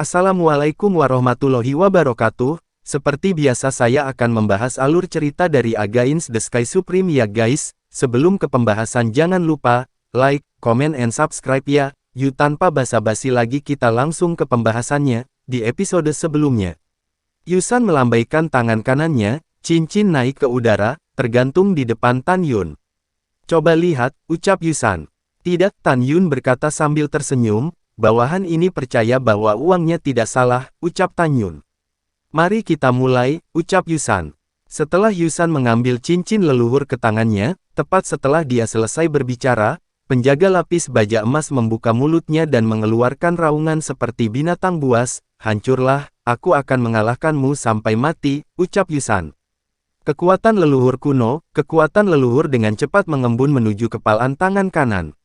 Assalamualaikum warahmatullahi wabarakatuh. Seperti biasa saya akan membahas alur cerita dari Against the Sky Supreme ya guys. Sebelum ke pembahasan jangan lupa, like, comment and subscribe ya. Yuk tanpa basa-basi lagi kita langsung ke pembahasannya. Di episode sebelumnya, Yusan melambaikan tangan kanannya, cincin naik ke udara, tergantung di depan Tan Yun. Coba lihat, ucap Yusan. Tidak, Tan Yun berkata sambil tersenyum. Bawahan ini percaya bahwa uangnya tidak salah, ucap Tan Yun. Mari kita mulai, ucap Yusan. Setelah Yusan mengambil cincin leluhur ke tangannya, tepat setelah dia selesai berbicara, penjaga lapis baja emas membuka mulutnya dan mengeluarkan raungan seperti binatang buas. Hancurlah, aku akan mengalahkanmu sampai mati, ucap Yusan. Kekuatan leluhur kuno, kekuatan leluhur dengan cepat mengembun menuju kepalan tangan kanan.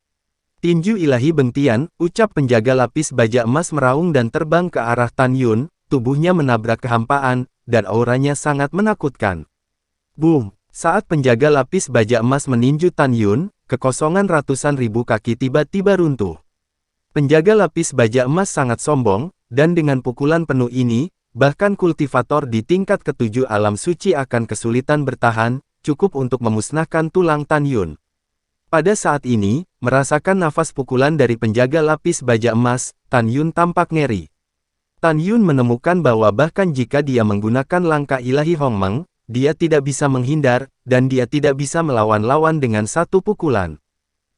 Tinju ilahi bentian, ucap penjaga lapis baja emas meraung dan terbang ke arah Tan Yun, tubuhnya menabrak kehampaan, dan auranya sangat menakutkan. Boom! Saat penjaga lapis baja emas meninju Tan Yun, kekosongan ratusan ribu kaki tiba-tiba runtuh. Penjaga lapis baja emas sangat sombong, dan dengan pukulan penuh ini, bahkan kultivator di tingkat ketujuh alam suci akan kesulitan bertahan, cukup untuk memusnahkan tulang Tan Yun. Pada saat ini, merasakan nafas pukulan dari penjaga lapis baja emas, Tan Yun tampak ngeri. Tan Yun menemukan bahwa bahkan jika dia menggunakan langkah ilahi Hongmeng, dia tidak bisa menghindar, dan dia tidak bisa melawan lawan dengan satu pukulan.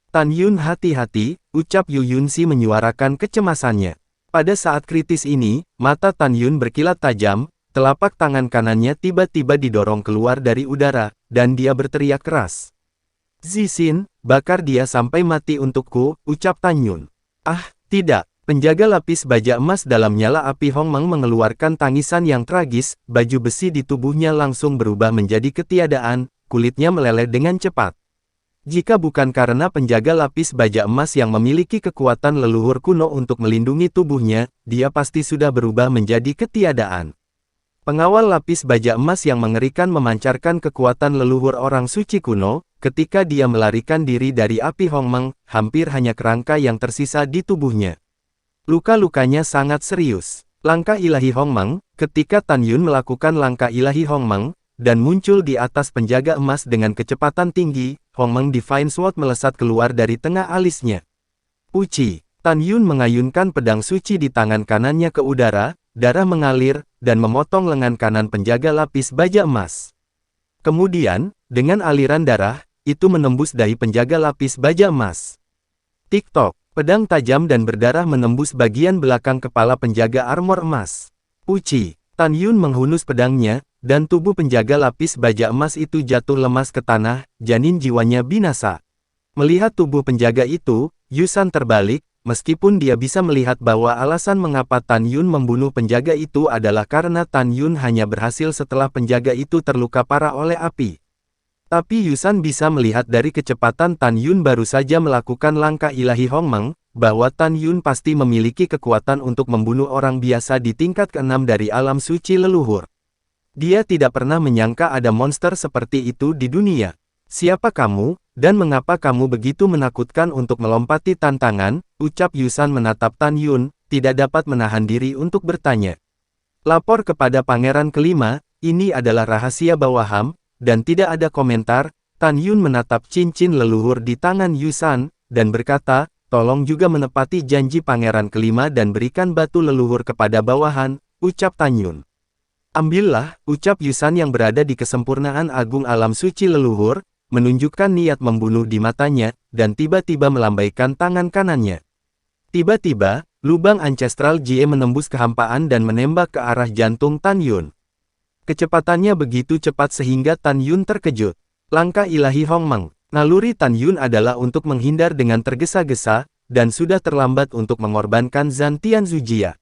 Tan Yun hati-hati, ucap Yu Yunxi menyuarakan kecemasannya. Pada saat kritis ini, mata Tan Yun berkilat tajam, telapak tangan kanannya tiba-tiba didorong keluar dari udara, dan dia berteriak keras. Zixin, bakar dia sampai mati untukku, ucap Tan Yun. Ah, tidak. Penjaga lapis baja emas dalam nyala api Hongmeng mengeluarkan tangisan yang tragis, baju besi di tubuhnya langsung berubah menjadi ketiadaan, kulitnya meleleh dengan cepat. Jika bukan karena penjaga lapis baja emas yang memiliki kekuatan leluhur kuno untuk melindungi tubuhnya, dia pasti sudah berubah menjadi ketiadaan. Pengawal lapis baja emas yang mengerikan memancarkan kekuatan leluhur orang suci kuno, ketika dia melarikan diri dari api Hongmeng, hampir hanya kerangka yang tersisa di tubuhnya. Luka-lukanya sangat serius. Langkah ilahi Hongmeng, ketika Tan Yun melakukan langkah ilahi Hongmeng, dan muncul di atas penjaga emas dengan kecepatan tinggi, Hongmeng Divine Sword melesat keluar dari tengah alisnya. Uci, Tan Yun mengayunkan pedang suci di tangan kanannya ke udara, darah mengalir, dan memotong lengan kanan penjaga lapis baja emas. Kemudian, dengan aliran darah, itu menembus dahi penjaga lapis baja emas. Tik-tok, pedang tajam dan berdarah menembus bagian belakang kepala penjaga armor emas. Uci, Tan Yun menghunus pedangnya, dan tubuh penjaga lapis baja emas itu jatuh lemas ke tanah, janin jiwanya binasa. Melihat tubuh penjaga itu, Yusan terbalik, meskipun dia bisa melihat bahwa alasan mengapa Tan Yun membunuh penjaga itu adalah karena Tan Yun hanya berhasil setelah penjaga itu terluka parah oleh api. Tapi Yusan bisa melihat dari kecepatan Tan Yun baru saja melakukan langkah ilahi Hongmeng, bahwa Tan Yun pasti memiliki kekuatan untuk membunuh orang biasa di tingkat ke-6 dari alam suci leluhur. Dia tidak pernah menyangka ada monster seperti itu di dunia. Siapa kamu, dan mengapa kamu begitu menakutkan untuk melompati tantangan, ucap Yusan menatap Tan Yun, tidak dapat menahan diri untuk bertanya. Lapor kepada pangeran kelima, ini adalah rahasia bawahan, dan tidak ada komentar. Tan Yun menatap cincin leluhur di tangan Yusan, dan berkata, tolong juga menepati janji pangeran kelima dan berikan batu leluhur kepada bawahan, ucap Tan Yun. Ambillah, ucap Yusan yang berada di kesempurnaan agung alam suci leluhur, menunjukkan niat membunuh di matanya, dan tiba-tiba melambaikan tangan kanannya. Tiba-tiba, lubang ancestral Jie menembus kehampaan dan menembak ke arah jantung Tan Yun. Kecepatannya begitu cepat sehingga Tan Yun terkejut. Langkah ilahi Hongmeng. Naluri Tan Yun adalah untuk menghindar dengan tergesa-gesa, dan sudah terlambat untuk mengorbankan Zhan Tianzujia.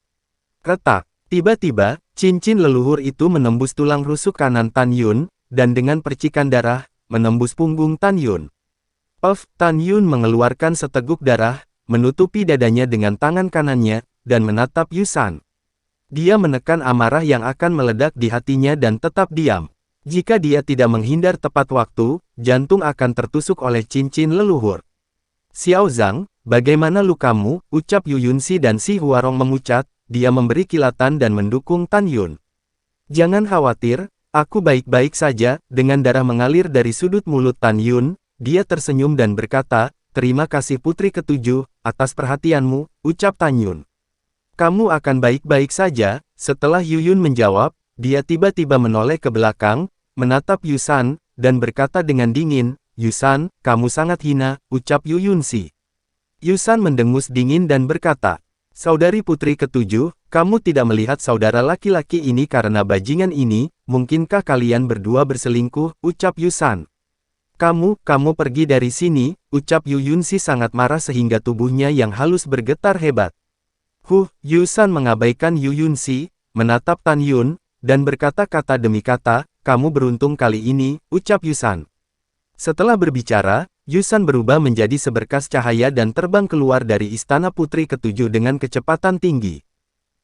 Retak. Tiba-tiba, cincin leluhur itu menembus tulang rusuk kanan Tan Yun, dan dengan percikan darah, menembus punggung Tan Yun. Tan Yun mengeluarkan seteguk darah, menutupi dadanya dengan tangan kanannya, dan menatap Yusan. Dia menekan amarah yang akan meledak di hatinya dan tetap diam. Jika dia tidak menghindar tepat waktu, jantung akan tertusuk oleh cincin leluhur. Xiao Zhang, bagaimana lukamu? Ucap Yu Yunxi dan Si Huarong memucat, dia memberi kilatan dan mendukung Tan Yun. Jangan khawatir, aku baik-baik saja. Dengan darah mengalir dari sudut mulut Tan Yun, dia tersenyum dan berkata, terima kasih Putri Ketujuh, atas perhatianmu, ucap Tan Yun. Kamu akan baik-baik saja. Setelah Yuyun menjawab, dia tiba-tiba menoleh ke belakang, menatap Yusan, dan berkata dengan dingin, Yusan, kamu sangat hina, ucap Yuyunsi. Yusan mendengus dingin dan berkata, Saudari Putri Ketujuh, kamu tidak melihat saudara laki-laki ini karena bajingan ini, mungkinkah kalian berdua berselingkuh, ucap Yusan. Kamu pergi dari sini, ucap Yuyunsi sangat marah sehingga tubuhnya yang halus bergetar hebat. Yusan mengabaikan Yuyunsi, menatap Tan Yun, dan berkata-kata demi kata, kamu beruntung kali ini, ucap Yusan. Setelah berbicara, Yusan berubah menjadi seberkas cahaya dan terbang keluar dari istana Putri Ketujuh dengan kecepatan tinggi.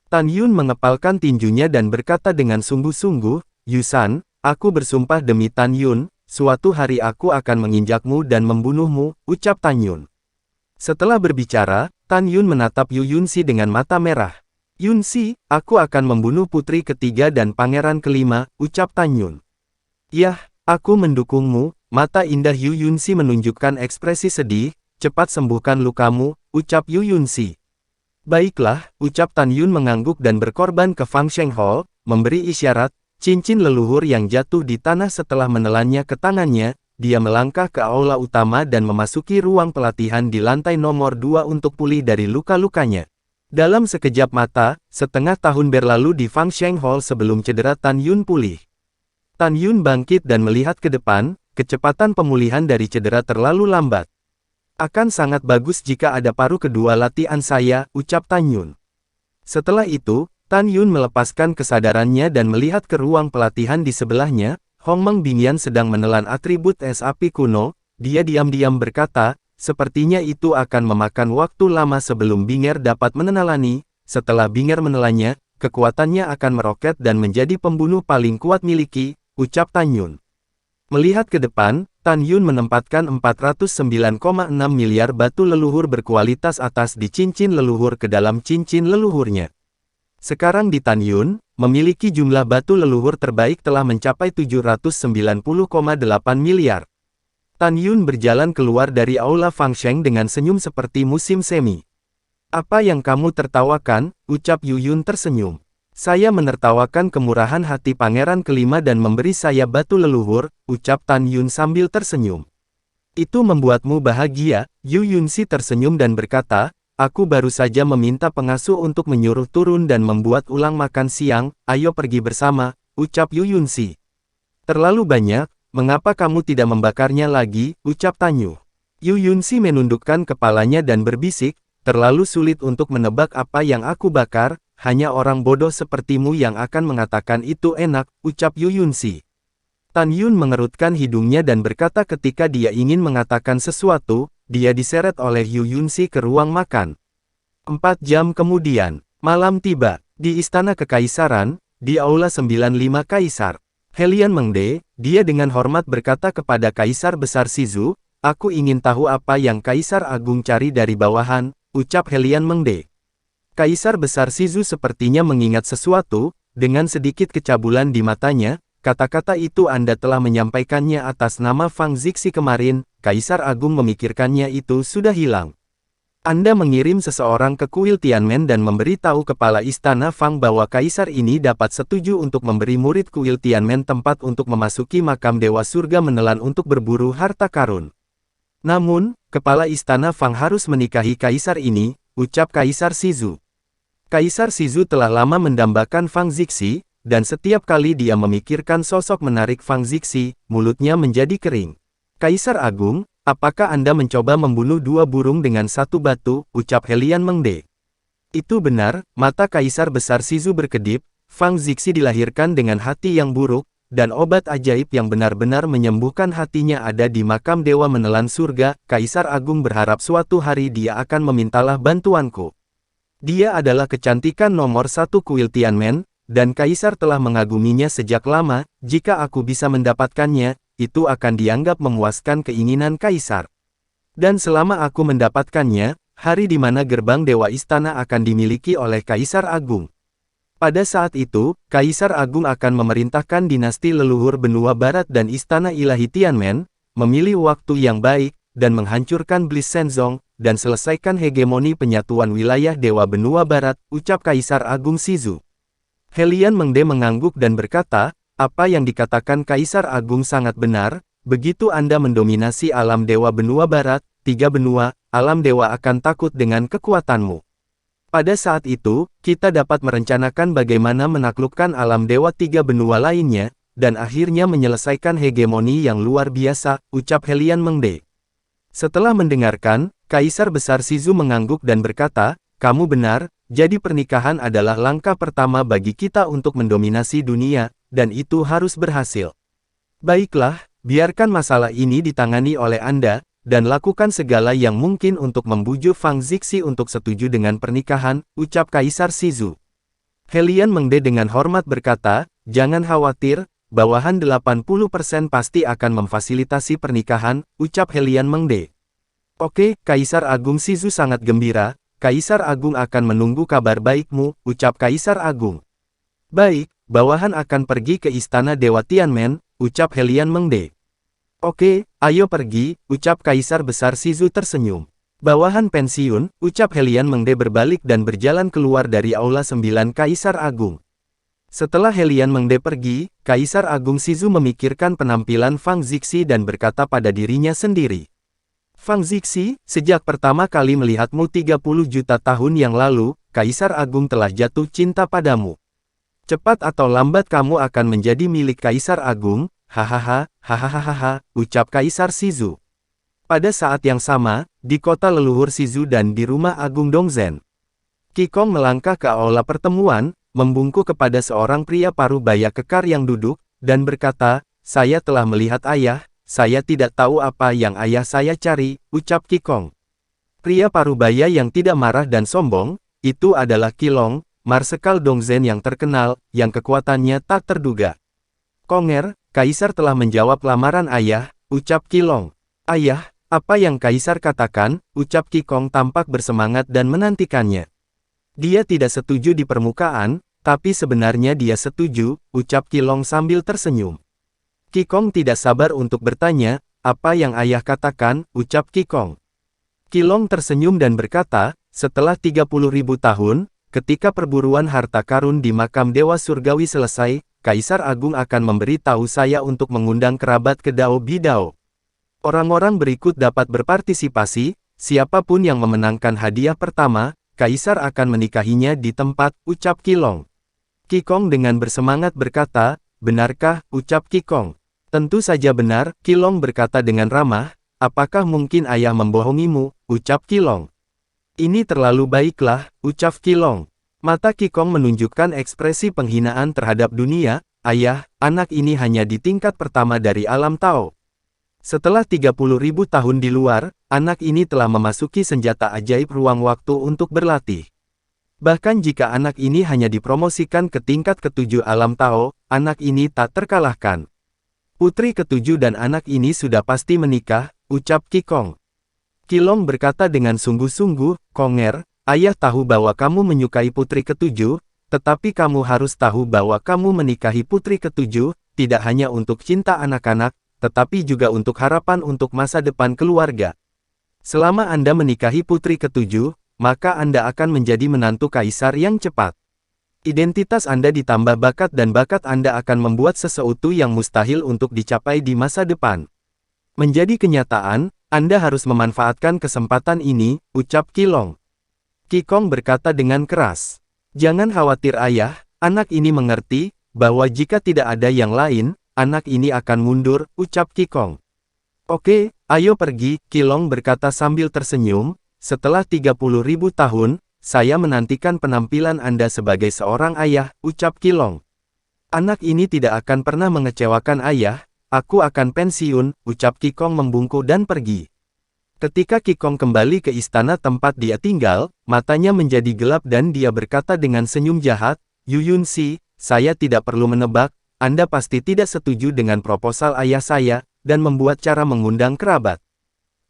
Tan Yun mengepalkan tinjunya dan berkata dengan sungguh-sungguh, Yusan, aku bersumpah demi Tan Yun, suatu hari aku akan menginjakmu dan membunuhmu, ucap Tan Yun. Setelah berbicara, Tan Yun menatap Yuyunsi dengan mata merah. Yunsi, aku akan membunuh putri ketiga dan pangeran kelima, ucap Tan Yun. Yah, aku mendukungmu. Mata indah Yuyunsi menunjukkan ekspresi sedih, cepat sembuhkan lukamu, ucap Yuyunsi. Baiklah, ucap Tan Yun mengangguk dan berkorban ke Fang Sheng Hall, memberi isyarat, cincin leluhur yang jatuh di tanah setelah menelannya ke tangannya. Dia melangkah ke aula utama dan memasuki ruang pelatihan di lantai nomor 2 untuk pulih dari luka-lukanya. Dalam sekejap mata, setengah tahun berlalu di Fang Sheng Hall sebelum cedera Tan Yun pulih. Tan Yun bangkit dan melihat ke depan, kecepatan pemulihan dari cedera terlalu lambat. Akan sangat bagus jika ada paruh kedua latihan saya, ucap Tan Yun. Setelah itu, Tan Yun melepaskan kesadarannya dan melihat ke ruang pelatihan di sebelahnya. Hong Meng Bingyan sedang menelan atribut es api kuno. Dia diam-diam berkata, sepertinya itu akan memakan waktu lama sebelum Binger dapat menenalani. Setelah Binger menelannya, kekuatannya akan meroket dan menjadi pembunuh paling kuat miliki, ucap Tan Yun. Melihat ke depan, Tan Yun menempatkan 409,6 miliar batu leluhur berkualitas atas di cincin leluhur ke dalam cincin leluhurnya. Sekarang di Tan Yun, memiliki jumlah batu leluhur terbaik telah mencapai 790,8 miliar. Tan Yun berjalan keluar dari aula Fang Sheng dengan senyum seperti musim semi. Apa yang kamu tertawakan, ucap Yuyun tersenyum. Saya menertawakan kemurahan hati pangeran kelima dan memberi saya batu leluhur, ucap Tan Yun sambil tersenyum. Itu membuatmu bahagia, Yuyunsi tersenyum dan berkata, aku baru saja meminta pengasuh untuk menyuruh turun dan membuat ulang makan siang, ayo pergi bersama, ucap Yuyunsi. Terlalu banyak, mengapa kamu tidak membakarnya lagi, ucap Tan Yun. Yuyunsi menundukkan kepalanya dan berbisik, terlalu sulit untuk menebak apa yang aku bakar, hanya orang bodoh sepertimu yang akan mengatakan itu enak, ucap Yuyunsi. Tan Yun mengerutkan hidungnya dan berkata ketika dia ingin mengatakan sesuatu, dia diseret oleh Yuyunsi ke ruang makan. 4 jam kemudian, malam tiba, di Istana Kekaisaran, di Aula 95 Kaisar. Helian Mengde, dia dengan hormat berkata kepada Kaisar Besar Shizu, aku ingin tahu apa yang Kaisar Agung cari dari bawahan, ucap Helian Mengde. Kaisar Besar Shizu sepertinya mengingat sesuatu, dengan sedikit kecabulan di matanya, kata-kata itu Anda telah menyampaikannya atas nama Fang Zixi kemarin, Kaisar Agung memikirkannya itu sudah hilang. Anda mengirim seseorang ke kuil Tianmen dan memberitahu kepala istana Fang bahwa Kaisar ini dapat setuju untuk memberi murid kuil Tianmen tempat untuk memasuki makam Dewa Surga menelan untuk berburu harta karun. Namun, kepala istana Fang harus menikahi Kaisar ini, ucap Kaisar Shizu. Kaisar Shizu telah lama mendambakan Fang Zixi, dan setiap kali dia memikirkan sosok menarik Fang Zixi, mulutnya menjadi kering. Kaisar Agung, apakah Anda mencoba membunuh 2 burung dengan 1 batu, ucap Helian Mengde. Itu benar, mata Kaisar Besar Shizu berkedip, Fang Zixi dilahirkan dengan hati yang buruk, dan obat ajaib yang benar-benar menyembuhkan hatinya ada di makam Dewa Menelan Surga. Kaisar Agung berharap suatu hari dia akan memintalah bantuanku. Dia adalah kecantikan nomor 1 kuil Tianmen, dan Kaisar telah mengaguminya sejak lama. Jika aku bisa mendapatkannya, itu akan dianggap memuaskan keinginan Kaisar. Dan selama aku mendapatkannya, hari di mana gerbang Dewa Istana akan dimiliki oleh Kaisar Agung. Pada saat itu, Kaisar Agung akan memerintahkan dinasti leluhur benua barat dan Istana Ilahi Tianmen, memilih waktu yang baik, dan menghancurkan Bliss Shenzong, dan selesaikan hegemoni penyatuan wilayah Dewa Benua Barat, ucap Kaisar Agung Shizu. Helian Mengde mengangguk dan berkata, apa yang dikatakan Kaisar Agung sangat benar, begitu Anda mendominasi alam Dewa Benua Barat, 3 benua, alam dewa akan takut dengan kekuatanmu. Pada saat itu, kita dapat merencanakan bagaimana menaklukkan alam dewa 3 benua lainnya, dan akhirnya menyelesaikan hegemoni yang luar biasa, ucap Helian Mengde. Setelah mendengarkan, Kaisar Besar Shizu mengangguk dan berkata, kamu benar, jadi pernikahan adalah langkah pertama bagi kita untuk mendominasi dunia, dan itu harus berhasil. Baiklah, biarkan masalah ini ditangani oleh Anda, dan lakukan segala yang mungkin untuk membujuk Fang Zixi untuk setuju dengan pernikahan, ucap Kaisar Shizu. Helian Mengde dengan hormat berkata, jangan khawatir, bawahan 80% pasti akan memfasilitasi pernikahan, ucap Helian Mengde. Oke, Kaisar Agung Shizu sangat gembira, Kaisar Agung akan menunggu kabar baikmu, ucap Kaisar Agung. Baik, bawahan akan pergi ke Istana Dewa Tianmen, ucap Helian Mengde. Oke, ayo pergi, ucap Kaisar Besar Shizu tersenyum. Bawahan pensiun, ucap Helian Mengde berbalik dan berjalan keluar dari Aula 9 Kaisar Agung. Setelah Helian Mengde pergi, Kaisar Agung Shizu memikirkan penampilan Fang Zixi dan berkata pada dirinya sendiri. Fang Zixi, sejak pertama kali melihatmu 30 juta tahun yang lalu, Kaisar Agung telah jatuh cinta padamu. Cepat atau lambat kamu akan menjadi milik Kaisar Agung, hahaha, hahaha, ucap Kaisar Shizu. Pada saat yang sama, di kota leluhur Shizu dan di rumah Agung Dongzhen, Qikong melangkah ke aula pertemuan, membungkuk kepada seorang pria parubaya kekar yang duduk, dan berkata, saya telah melihat ayah, saya tidak tahu apa yang ayah saya cari, ucap Qikong. Pria parubaya yang tidak marah dan sombong, itu adalah Qilong, Marsekal Dongzhen yang terkenal, yang kekuatannya tak terduga. Konger, Kaisar telah menjawab lamaran ayah, ucap Qilong. Ayah, apa yang Kaisar katakan, ucap Qikong tampak bersemangat dan menantikannya. Dia tidak setuju di permukaan, tapi sebenarnya dia setuju, ucap Qilong sambil tersenyum. Qikong tidak sabar untuk bertanya, apa yang ayah katakan, ucap Qikong. Qilong tersenyum dan berkata, setelah 30.000 tahun, ketika perburuan harta karun di makam Dewa Surgawi selesai, Kaisar Agung akan memberi tahu saya untuk mengundang kerabat ke Dao Bidao. Orang-orang berikut dapat berpartisipasi, siapapun yang memenangkan hadiah pertama, Kaisar akan menikahinya di tempat, ucap Qilong. Qikong dengan bersemangat berkata, benarkah, ucap Qikong. Tentu saja benar, Qilong berkata dengan ramah, apakah mungkin ayah membohongimu, ucap Qilong. Ini terlalu baiklah, ucap Qilong. Mata Qikong menunjukkan ekspresi penghinaan terhadap dunia, ayah, anak ini hanya di tingkat pertama dari alam Tao. Setelah 30.000 tahun di luar, anak ini telah memasuki senjata ajaib ruang waktu untuk berlatih. Bahkan jika anak ini hanya dipromosikan ke tingkat ke-7 alam Tao, anak ini tak terkalahkan. Putri ke-7 dan anak ini sudah pasti menikah, ucap Qikong. Qilong berkata dengan sungguh-sungguh, Konger, ayah tahu bahwa kamu menyukai putri ke-7, tetapi kamu harus tahu bahwa kamu menikahi putri ke-7, tidak hanya untuk cinta anak-anak, tetapi juga untuk harapan untuk masa depan keluarga. Selama Anda menikahi putri ke-7, maka Anda akan menjadi menantu kaisar yang cepat. Identitas Anda ditambah bakat dan bakat Anda akan membuat sesuatu yang mustahil untuk dicapai di masa depan. Menjadi kenyataan, Anda harus memanfaatkan kesempatan ini, ucap Qilong. Qikong berkata dengan keras. Jangan khawatir ayah, anak ini mengerti, bahwa jika tidak ada yang lain, anak ini akan mundur, ucap Qikong. Oke, ayo pergi, Qilong berkata sambil tersenyum, setelah 30.000 tahun, saya menantikan penampilan Anda sebagai seorang ayah, ucap Qilong. Anak ini tidak akan pernah mengecewakan ayah, aku akan pensiun, ucap Qikong membungkuk dan pergi. Ketika Qikong kembali ke istana tempat dia tinggal, matanya menjadi gelap dan dia berkata dengan senyum jahat, Yu Yunxi, saya tidak perlu menebak, Anda pasti tidak setuju dengan proposal ayah saya, dan membuat cara mengundang kerabat.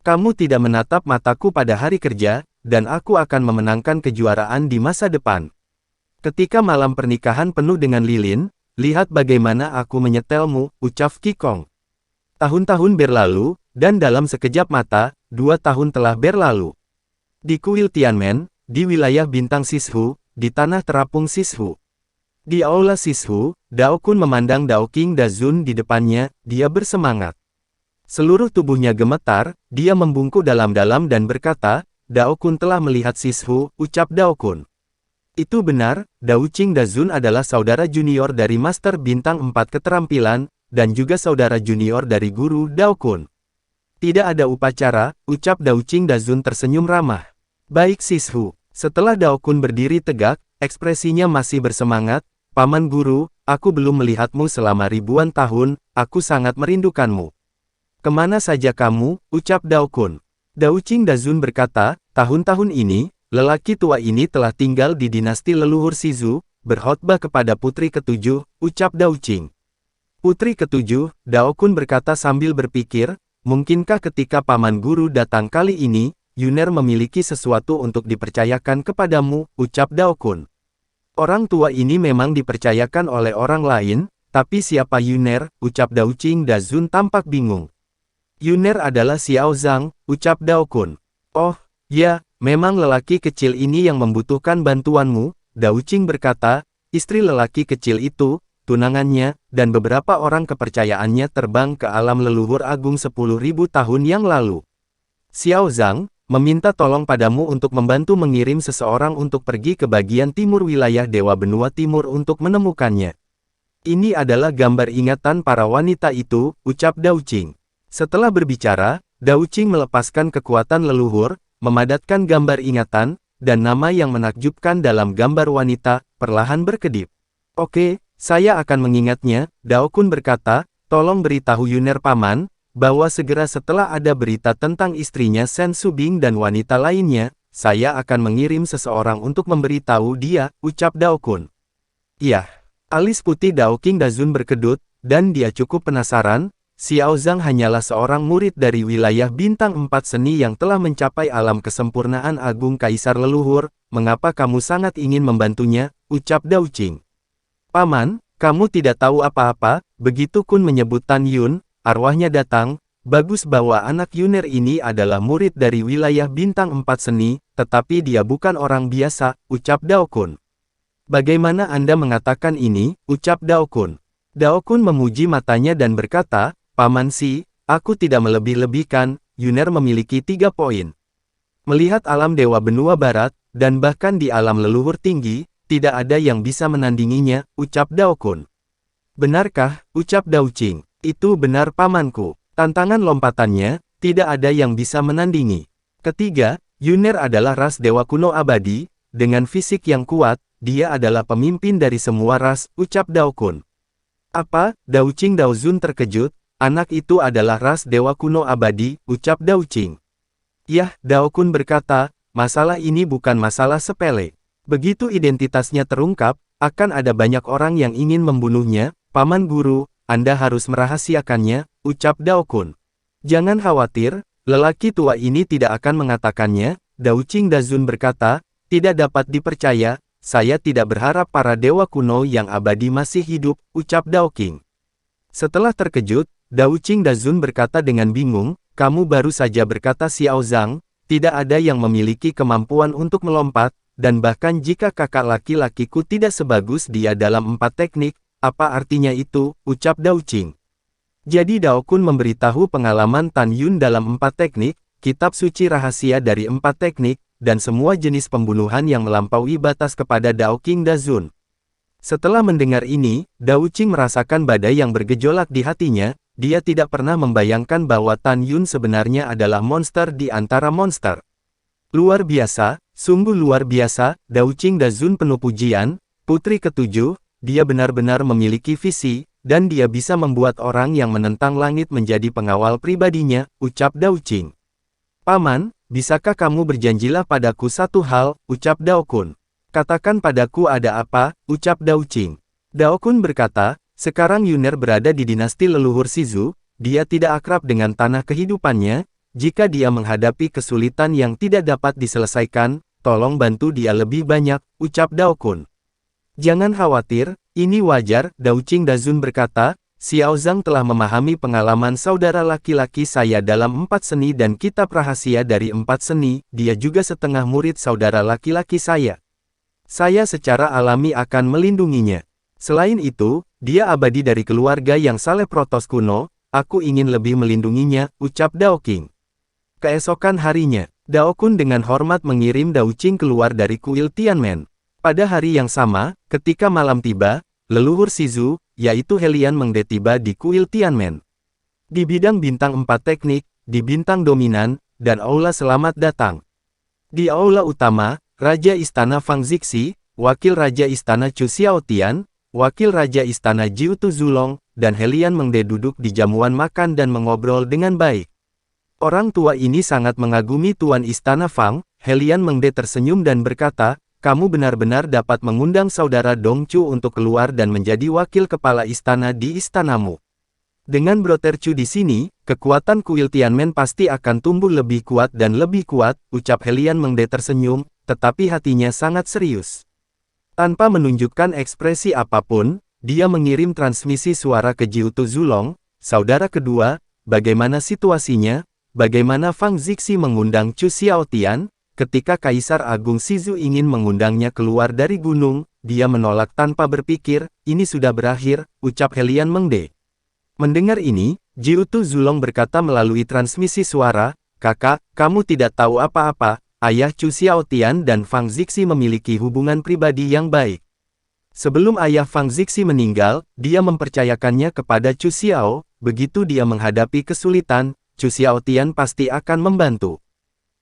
Kamu tidak menatap mataku pada hari kerja, dan aku akan memenangkan kejuaraan di masa depan. Ketika malam pernikahan penuh dengan lilin, lihat bagaimana aku menyetelmu, ucap Qikong. Tahun-tahun berlalu, dan dalam sekejap mata, 2 tahun telah berlalu. Di kuil Tianmen, di wilayah bintang Sishu, di tanah terapung Sishu. Di aula Sishu, Dao Kun memandang Dao King Dazun di depannya, dia bersemangat. Seluruh tubuhnya gemetar, dia membungkuk dalam-dalam dan berkata, Dao Kun telah melihat Sishu, ucap Dao Kun. Itu benar, Dao Qing Dazun adalah saudara junior dari Master Bintang 4 Keterampilan, dan juga saudara junior dari Guru Dao Kun. Tidak ada upacara, ucap Dao Qing Dazun tersenyum ramah. Baik Sishu. Setelah Dao Kun berdiri tegak, ekspresinya masih bersemangat, Paman Guru, aku belum melihatmu selama ribuan tahun, aku sangat merindukanmu. Kemana saja kamu, ucap Dao Kun. Dao Qing Dazun berkata, tahun-tahun ini, lelaki tua ini telah tinggal di dinasti leluhur Shizu, berkhotbah kepada putri ketujuh, ucap Dao Qing. Putri ketujuh, Dao Kun berkata sambil berpikir, mungkinkah ketika Paman Guru datang kali ini, Yuner memiliki sesuatu untuk dipercayakan kepadamu, ucap Dao Kun. Orang tua ini memang dipercayakan oleh orang lain, tapi siapa Yuner, ucap Dao Qing Dazun tampak bingung. Yuner adalah Xiao Zhang, ucap Dao Kun. Oh, ya, memang lelaki kecil ini yang membutuhkan bantuanmu, Dao Qing berkata, istri lelaki kecil itu, tunangannya, dan beberapa orang kepercayaannya terbang ke alam leluhur agung 10.000 tahun yang lalu. Xiao Zhang, meminta tolong padamu untuk membantu mengirim seseorang untuk pergi ke bagian timur wilayah Dewa Benua Timur untuk menemukannya. Ini adalah gambar ingatan para wanita itu, ucap Dao Qing. Setelah berbicara, Dao Qing melepaskan kekuatan leluhur, memadatkan gambar ingatan, dan nama yang menakjubkan dalam gambar wanita, perlahan berkedip. Oke, saya akan mengingatnya, Dao Kun berkata, tolong beritahu Yuner Paman, bahwa segera setelah ada berita tentang istrinya Shen Subing dan wanita lainnya, saya akan mengirim seseorang untuk memberitahu dia, ucap Dao Kun. Iya. Alis putih Dao King Dazun berkedut, dan dia cukup penasaran, Xiao Zhang hanyalah seorang murid dari wilayah bintang 4 seni yang telah mencapai alam kesempurnaan agung kaisar leluhur, mengapa kamu sangat ingin membantunya, ucap Dao Qing. Paman, kamu tidak tahu apa-apa, begitu Kun menyebut Tan Yun, arwahnya datang, bagus bahwa anak Yuner ini adalah murid dari wilayah bintang 4 seni, tetapi dia bukan orang biasa, ucap Dao Kun. Bagaimana Anda mengatakan ini, ucap Dao Kun. Dao Kun memuji matanya dan berkata, Paman Si, aku tidak melebih-lebihkan, Yuner memiliki 3 poin. Melihat alam Dewa Benua Barat, dan bahkan di alam leluhur tinggi, tidak ada yang bisa menandinginya, ucap Dao Kun. Benarkah, ucap Dao Qing. Itu benar pamanku. Tantangan lompatannya, tidak ada yang bisa menandingi. Ketiga, Yuner adalah ras dewa kuno abadi, dengan fisik yang kuat, dia adalah pemimpin dari semua ras, ucap Dao Kun. Apa? Dao Qing Dazun terkejut, anak itu adalah ras dewa kuno abadi, ucap Dao Qing. Yah, Dao Kun berkata, masalah ini bukan masalah sepele. Begitu identitasnya terungkap, akan ada banyak orang yang ingin membunuhnya, Paman Guru, Anda harus merahasiakannya, ucap Dao Kun. Jangan khawatir, lelaki tua ini tidak akan mengatakannya, Dao Qing Dazun berkata, tidak dapat dipercaya, saya tidak berharap para dewa kuno yang abadi masih hidup, ucap Dao Qing. Setelah terkejut, Dao Qing Dazun berkata dengan bingung, kamu baru saja berkata Xiao Zhang, tidak ada yang memiliki kemampuan untuk melompat, dan bahkan jika kakak laki-lakiku tidak sebagus dia dalam 4 teknik, apa artinya itu, ucap Dao Qing. Jadi Dao Kun memberitahu pengalaman Tan Yun dalam 4 teknik, kitab suci rahasia dari 4 teknik, dan semua jenis pembunuhan yang melampaui batas kepada Dao King Dazun. Setelah mendengar ini, Dao Qing merasakan badai yang bergejolak di hatinya, dia tidak pernah membayangkan bahwa Tan Yun sebenarnya adalah monster di antara monster. Luar biasa, sungguh luar biasa, Dao Qing Dazun penuh pujian, putri ketujuh, dia benar-benar memiliki visi, dan dia bisa membuat orang yang menentang langit menjadi pengawal pribadinya, ucap Dao Qing. Paman, bisakah kamu berjanjilah padaku satu hal, ucap Dao Kun. Katakan padaku ada apa, ucap Dao Qing. Dao Kun berkata, sekarang Yuner berada di dinasti leluhur Shizu, dia tidak akrab dengan tanah kehidupannya, Jika dia menghadapi kesulitan yang tidak dapat diselesaikan, tolong bantu dia lebih banyak, ucap Dao Kun. Jangan khawatir, ini wajar, Dao Qing Dazun berkata, Xiao Zhang telah memahami pengalaman saudara laki-laki saya dalam 4 seni dan kitab rahasia dari 4 seni, dia juga setengah murid saudara laki-laki saya. Saya secara alami akan melindunginya. Selain itu, dia abadi dari keluarga yang saleh protos kuno, aku ingin lebih melindunginya, ucap Dao Qing. Keesokan harinya, Dao Kun dengan hormat mengirim Dao Qing keluar dari kuil Tianmen. Pada hari yang sama, ketika malam tiba, leluhur Shizu, yaitu Helian Mengde tiba di kuil Tianmen. Di bidang bintang 4 teknik, di bintang dominan, dan aula selamat datang. Di aula utama, Raja Istana Fang Zixi, Wakil Raja Istana Chu Xiaotian, Wakil Raja Istana Jiutu Zulong, dan Helian Mengde duduk di jamuan makan dan mengobrol dengan baik. Orang tua ini sangat mengagumi Tuan Istana Fang. Helian Mengde tersenyum dan berkata, kamu benar-benar dapat mengundang saudara Dongchu untuk keluar dan menjadi wakil kepala istana di istanamu. Dengan Brother Chu di sini, kekuatan kuil Tianmen pasti akan tumbuh lebih kuat dan lebih kuat, ucap Helian Mengde tersenyum, tetapi hatinya sangat serius. Tanpa menunjukkan ekspresi apapun, dia mengirim transmisi suara ke Jiutu Zulong, saudara kedua, bagaimana situasinya? Bagaimana Fang Zixi mengundang Chu Xiaotian? Ketika Kaisar Agung Shizu ingin mengundangnya keluar dari gunung, dia menolak tanpa berpikir, ini sudah berakhir, ucap Helian Mengde. Mendengar ini, Jiutu Zulong berkata melalui transmisi suara, kakak, kamu tidak tahu apa-apa, ayah Chu Xiaotian dan Fang Zixi memiliki hubungan pribadi yang baik. Sebelum ayah Fang Zixi meninggal, dia mempercayakannya kepada Chu Xiao, begitu dia menghadapi kesulitan, Chu Xiaotian pasti akan membantu.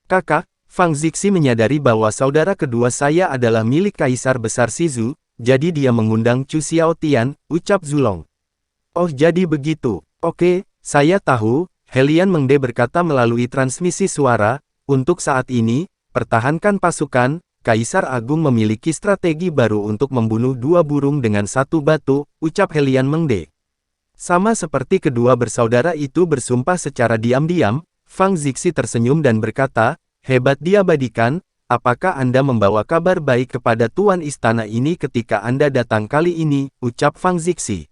Kakak, Fang Zixi menyadari bahwa saudara kedua saya adalah milik Kaisar Besar Shizu, jadi dia mengundang Chu Xiaotian, ucap Zulong. Oh jadi begitu, oke, saya tahu, Helian Mengde berkata melalui transmisi suara, untuk saat ini, pertahankan pasukan, Kaisar Agung memiliki strategi baru untuk membunuh 2 burung dengan 1 batu, ucap Helian Mengde. Sama seperti kedua bersaudara itu bersumpah secara diam-diam, Fang Zixi tersenyum dan berkata, hebat diabadikan, apakah Anda membawa kabar baik kepada Tuan Istana ini ketika Anda datang kali ini, ucap Fang Zixi.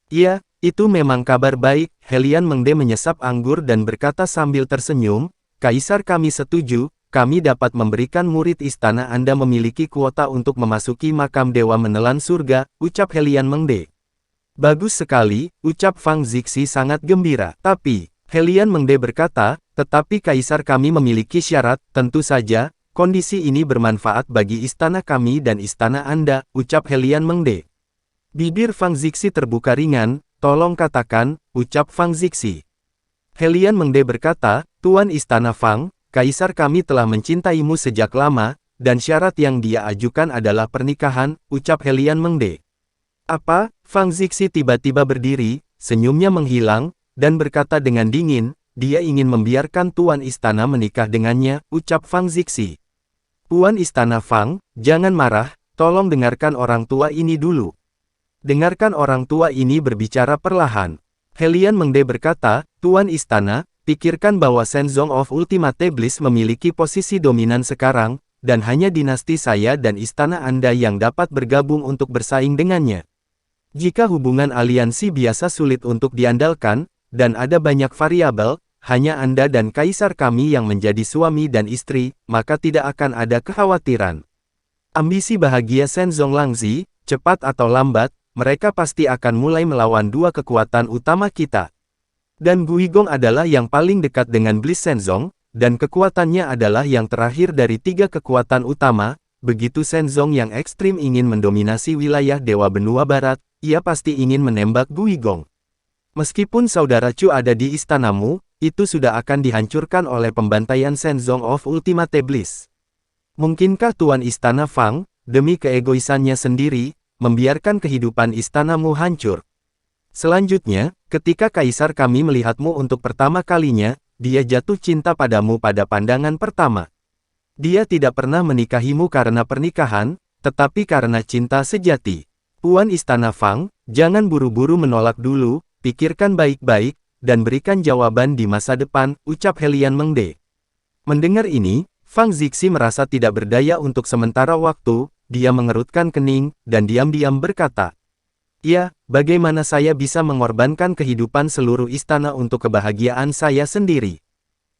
Iya, itu memang kabar baik, Helian Mengde menyesap anggur dan berkata sambil tersenyum, Kaisar kami setuju, kami dapat memberikan murid istana Anda memiliki kuota untuk memasuki makam Dewa Menelan Surga, ucap Helian Mengde. Bagus sekali, ucap Fang Zixi sangat gembira. Tapi, Helian Mengde berkata, tetapi Kaisar kami memiliki syarat, tentu saja, kondisi ini bermanfaat bagi istana kami dan istana Anda, ucap Helian Mengde. Bibir Fang Zixi terbuka ringan, tolong katakan, ucap Fang Zixi. Helian Mengde berkata, Tuan Istana Fang, Kaisar kami telah mencintaimu sejak lama, dan syarat yang dia ajukan adalah pernikahan, ucap Helian Mengde. Apa? Fang Zixi tiba-tiba berdiri, senyumnya menghilang, dan berkata dengan dingin, dia ingin membiarkan Tuan Istana menikah dengannya, ucap Fang Zixi. Tuan Istana Fang, jangan marah, tolong dengarkan orang tua ini dulu. Dengarkan orang tua ini berbicara perlahan. Helian Mengde berkata, Tuan Istana, pikirkan bahwa Shenzong of Ultimate Bliss memiliki posisi dominan sekarang, dan hanya dinasti saya dan istana Anda yang dapat bergabung untuk bersaing dengannya. Jika hubungan aliansi biasa sulit untuk diandalkan, dan ada banyak variabel, hanya Anda dan Kaisar kami yang menjadi suami dan istri, maka tidak akan ada kekhawatiran. Ambisi bahagia Shenzong Langzi, cepat atau lambat, mereka pasti akan mulai melawan 2 kekuatan utama kita. Dan Guigong adalah yang paling dekat dengan Bliss Shenzong, dan kekuatannya adalah yang terakhir dari 3 kekuatan utama. Begitu Shenzong yang ekstrim ingin mendominasi wilayah Dewa Benua Barat, ia pasti ingin menembak Guigong. Meskipun saudara Chu ada di istanamu, itu sudah akan dihancurkan oleh pembantaian Shenzong of Ultimate Bliss. Mungkinkah Tuan Istana Fang, demi keegoisannya sendiri, membiarkan kehidupan istanamu hancur? Selanjutnya, ketika Kaisar kami melihatmu untuk pertama kalinya, dia jatuh cinta padamu pada pandangan pertama. Dia tidak pernah menikahimu karena pernikahan, tetapi karena cinta sejati. Tuan Istana Fang, jangan buru-buru menolak dulu, pikirkan baik-baik, dan berikan jawaban di masa depan, ucap Helian Mengde. Mendengar ini, Fang Zixi merasa tidak berdaya untuk sementara waktu, dia mengerutkan kening, dan diam-diam berkata, "Ya, bagaimana saya bisa mengorbankan kehidupan seluruh istana untuk kebahagiaan saya sendiri?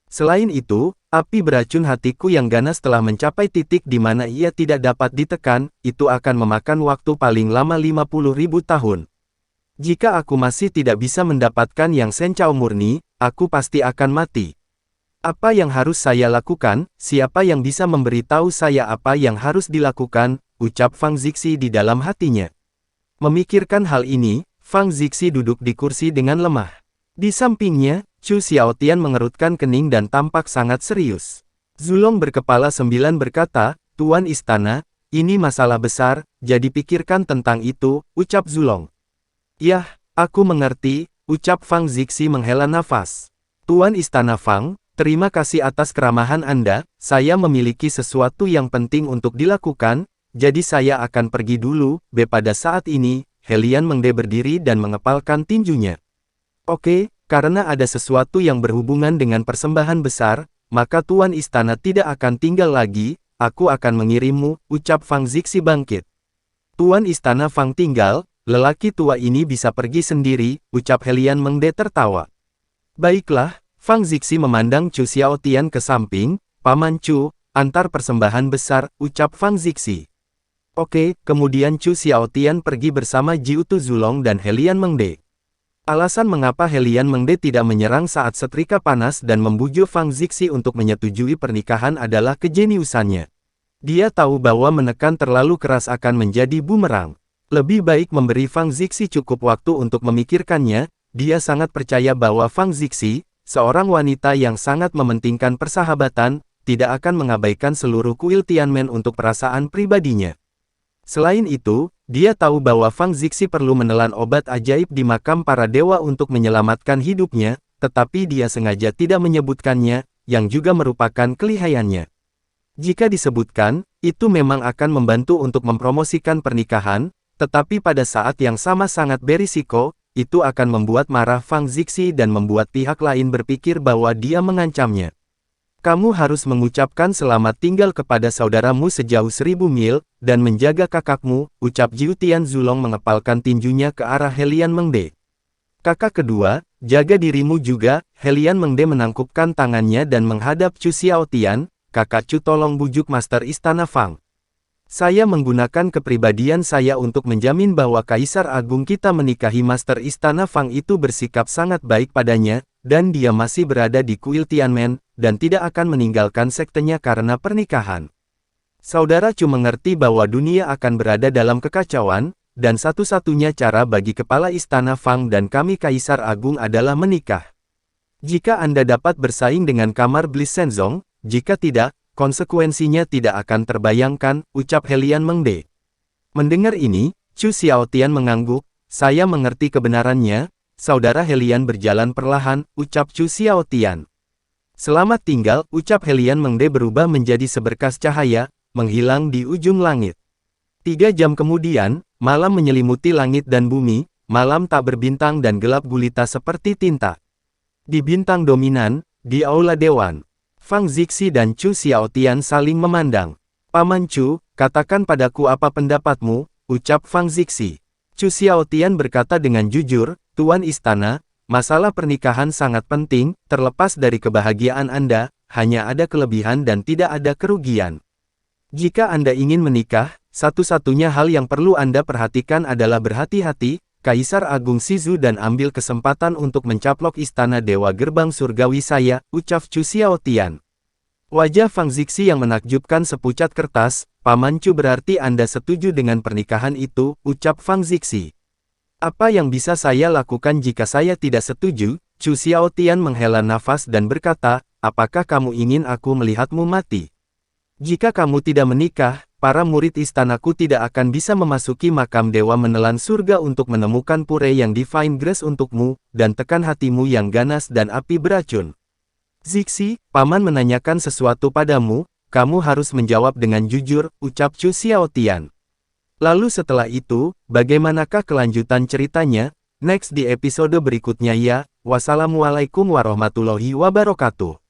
Selain itu, api beracun hatiku yang ganas telah mencapai titik di mana ia tidak dapat ditekan, itu akan memakan waktu paling lama 50.000 tahun. Jika aku masih tidak bisa mendapatkan yang Sencao murni, aku pasti akan mati. Apa yang harus saya lakukan? Siapa yang bisa memberitahu saya apa yang harus dilakukan?" ucap Fang Zixi di dalam hatinya. Memikirkan hal ini, Fang Zixi duduk di kursi dengan lemah. Di sampingnya, Chu Xiaotian mengerutkan kening dan tampak sangat serius. Zulong berkepala 9 berkata, "Tuan Istana, ini masalah besar, jadi pikirkan tentang itu," ucap Zulong. "Yah, aku mengerti," ucap Fang Zixi menghela nafas. "Tuan Istana Fang, terima kasih atas keramahan Anda, saya memiliki sesuatu yang penting untuk dilakukan, jadi saya akan pergi dulu." Pada saat ini, Helian Mengde berdiri dan mengepalkan tinjunya. "Oke, karena ada sesuatu yang berhubungan dengan persembahan besar, maka Tuan Istana tidak akan tinggal lagi, aku akan mengirimmu," ucap Fang Zixi bangkit. "Tuan Istana Fang tinggal, lelaki tua ini bisa pergi sendiri," ucap Helian Mengde tertawa. "Baiklah." Fang Zixi memandang Chu Xiaotian ke samping, "Paman Chu, antar persembahan besar," ucap Fang Zixi. Oke, kemudian Chu Xiaotian pergi bersama Jiutu Zulong dan Helian Mengde. Alasan mengapa Helian Mengde tidak menyerang saat setrika panas dan membujuk Fang Zixi untuk menyetujui pernikahan adalah kejeniusannya. Dia tahu bahwa menekan terlalu keras akan menjadi bumerang. Lebih baik memberi Fang Zixi cukup waktu untuk memikirkannya, dia sangat percaya bahwa Fang Zixi, seorang wanita yang sangat mementingkan persahabatan, tidak akan mengabaikan seluruh kuil Tianmen untuk perasaan pribadinya. Selain itu, dia tahu bahwa Fang Zixi perlu menelan obat ajaib di makam para dewa untuk menyelamatkan hidupnya, tetapi dia sengaja tidak menyebutkannya, yang juga merupakan kelihayannya. Jika disebutkan, itu memang akan membantu untuk mempromosikan pernikahan, tetapi pada saat yang sama sangat berisiko, itu akan membuat marah Fang Zixi dan membuat pihak lain berpikir bahwa dia mengancamnya. "Kamu harus mengucapkan selamat tinggal kepada saudaramu sejauh 1000 mil, dan menjaga kakakmu," ucap Jiutian Zulong mengepalkan tinjunya ke arah Helian Mengde. "Kakak kedua, jaga dirimu juga." Helian Mengde menangkupkan tangannya dan menghadap Chu Xiaotian, "Kakak Chu tolong bujuk Master Istana Fang. Saya menggunakan kepribadian saya untuk menjamin bahwa Kaisar Agung kita menikahi Master Istana Fang itu bersikap sangat baik padanya, dan dia masih berada di kuil Tianmen, dan tidak akan meninggalkan sektenya karena pernikahan. Saudara Chu mengerti bahwa dunia akan berada dalam kekacauan, dan satu-satunya cara bagi kepala Istana Fang dan kami Kaisar Agung adalah menikah. Jika Anda dapat bersaing dengan kamar Bliss Shenzong, jika tidak, konsekuensinya tidak akan terbayangkan," ucap Helian Mengde. Mendengar ini, Chu Xiaotian mengangguk, "Saya mengerti kebenarannya." "Saudara Helian berjalan perlahan," ucap Chu Xiaotian. "Selamat tinggal," ucap Helian Mengde berubah menjadi seberkas cahaya, menghilang di ujung langit. 3 jam kemudian, malam menyelimuti langit dan bumi, malam tak berbintang dan gelap gulita seperti tinta. Di bintang dominan, di aula dewan, Fang Zixi dan Chu Xiaotian saling memandang. "Paman Chu, katakan padaku apa pendapatmu," ucap Fang Zixi. Chu Xiaotian berkata dengan jujur, "Tuan Istana, masalah pernikahan sangat penting, terlepas dari kebahagiaan Anda, hanya ada kelebihan dan tidak ada kerugian. Jika Anda ingin menikah, satu-satunya hal yang perlu Anda perhatikan adalah berhati-hati, Kaisar Agung Shizu dan ambil kesempatan untuk mencaplok istana Dewa Gerbang Surgawi saya," ucap Chu Xiaotian. Wajah Fang Zixi yang menakjubkan sepucat kertas, "Paman Chu berarti Anda setuju dengan pernikahan itu," ucap Fang Zixi. "Apa yang bisa saya lakukan jika saya tidak setuju?" Chu Xiaotian menghela nafas dan berkata, "Apakah kamu ingin aku melihatmu mati? Jika kamu tidak menikah, para murid istanaku tidak akan bisa memasuki makam dewa menelan surga untuk menemukan pure yang Divine Grace untukmu, dan tekan hatimu yang ganas dan api beracun. Zixi, Paman menanyakan sesuatu padamu, kamu harus menjawab dengan jujur," ucap Chu Xiaotian. "Lalu setelah itu, bagaimanakah kelanjutan ceritanya?" Next di episode berikutnya ya. Wassalamualaikum warahmatullahi wabarakatuh.